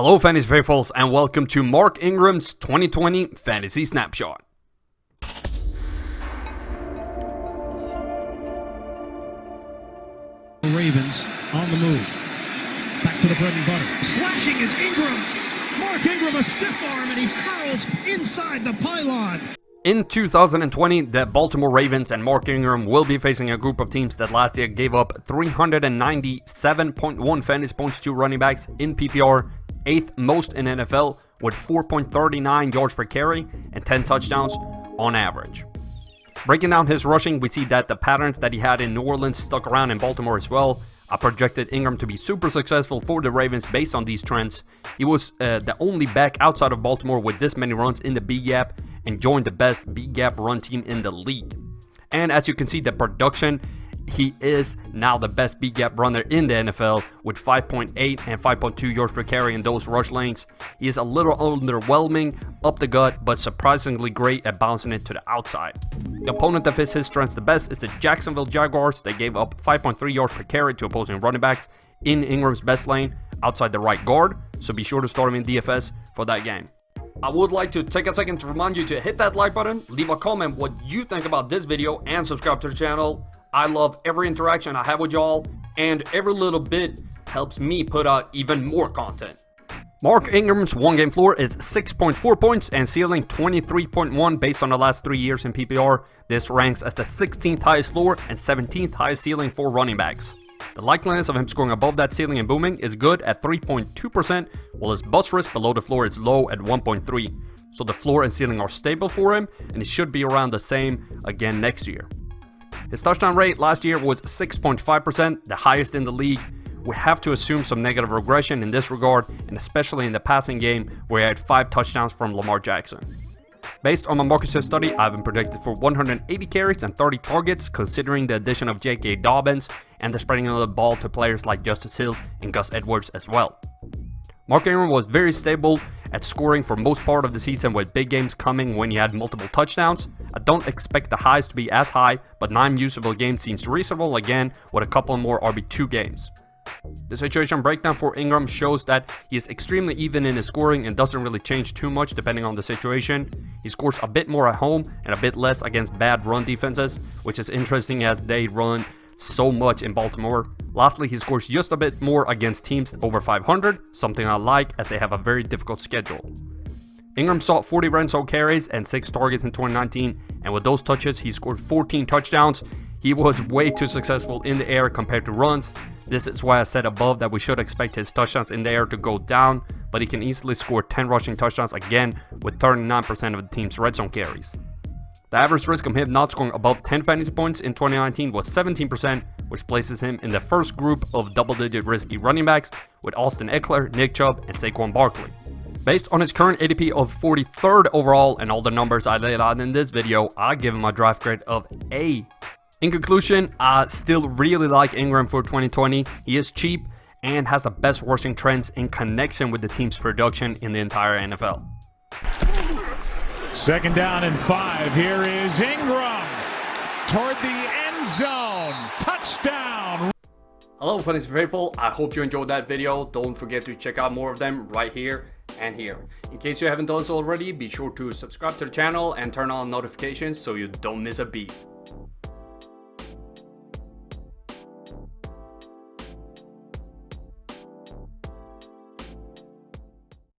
Hello Fantasy Faithfuls and welcome to Mark Ingram's 2020 Fantasy Snapshot. Ravens on the move. Back to the bread and butter. Slashing is Ingram. Mark Ingram a stiff arm and he curls inside the pylon. In 2020, the Baltimore Ravens and Mark Ingram will be facing a group of teams that last year gave up 397.1 fantasy points to running backs in PPR, 8th most in NFL, with 4.39 yards per carry and 10 touchdowns on average. Breaking down his rushing, we see that the patterns that he had in New Orleans stuck around in Baltimore as well. I projected Ingram to be super successful for the Ravens based on these trends. He was the only back outside of Baltimore with this many runs in the B-gap and joined the best B-gap run team in the league. And as you can see, the production, he is now the best B-gap runner in the NFL with 5.8 and 5.2 yards per carry in those rush lanes. He is a little underwhelming up the gut, but surprisingly great at bouncing it to the outside. The opponent that fits his strengths the best is the Jacksonville Jaguars. They gave up 5.3 yards per carry to opposing running backs in Ingram's best lane outside the right guard, so be sure to start him in DFS for that game. I would like to take a second to remind you to hit that like button, leave a comment what you think about this video, and subscribe to the channel. I love every interaction I have with y'all, and every little bit helps me put out even more content. Mark Ingram's one-game floor is 6.4 points and ceiling 23.1 based on the last 3 years in PPR. This ranks as the 16th highest floor and 17th highest ceiling for running backs. The likeliness of him scoring above that ceiling and booming is good at 3.2%, while his bust risk below the floor is low at 1.3. So the floor and ceiling are stable for him, and it should be around the same again next year. His touchdown rate last year was 6.5%, the highest in the league. We have to assume some negative regression in this regard, and especially in the passing game where he had 5 touchdowns from Lamar Jackson. Based on my market share study, I've been predicted for 180 carries and 30 targets, considering the addition of J.K. Dobbins and the spreading of the ball to players like Justice Hill and Gus Edwards as well. Mark Ingram was very stable at scoring for most part of the season, with big games coming when he had multiple touchdowns. I don't expect the highs to be as high, but 9 usable games seems reasonable again with a couple more RB2 games. The situation breakdown for Ingram shows that he is extremely even in his scoring and doesn't really change too much depending on the situation. He scores a bit more at home and a bit less against bad run defenses, which is interesting as they run so much in Baltimore. Lastly, he scores just a bit more against teams over 500, something I like as they have a very difficult schedule. Ingram saw 40 red zone carries and 6 targets in 2019, and with those touches, he scored 14 touchdowns. He was way too successful in the air compared to runs. This is why I said above that we should expect his touchdowns in the air to go down, but he can easily score 10 rushing touchdowns again with 39% of the team's red zone carries. The average risk of him not scoring above 10 fantasy points in 2019 was 17%, which places him in the first group of double-digit risky running backs with Austin Eckler, Nick Chubb, and Saquon Barkley. Based on his current ADP of 43rd overall and all the numbers I laid out in this video, I give him a draft grade of A. In conclusion, I still really like Ingram for 2020. He is cheap and has the best rushing trends in connection with the team's production in the entire NFL. Second down and 5. Here is Ingram toward the end zone. Touchdown. Hello Fantasy Faithful, I hope you enjoyed that video. Don't forget to check out more of them right here and here. In case you haven't done so already, be sure to subscribe to the channel and turn on notifications so you don't miss a beat.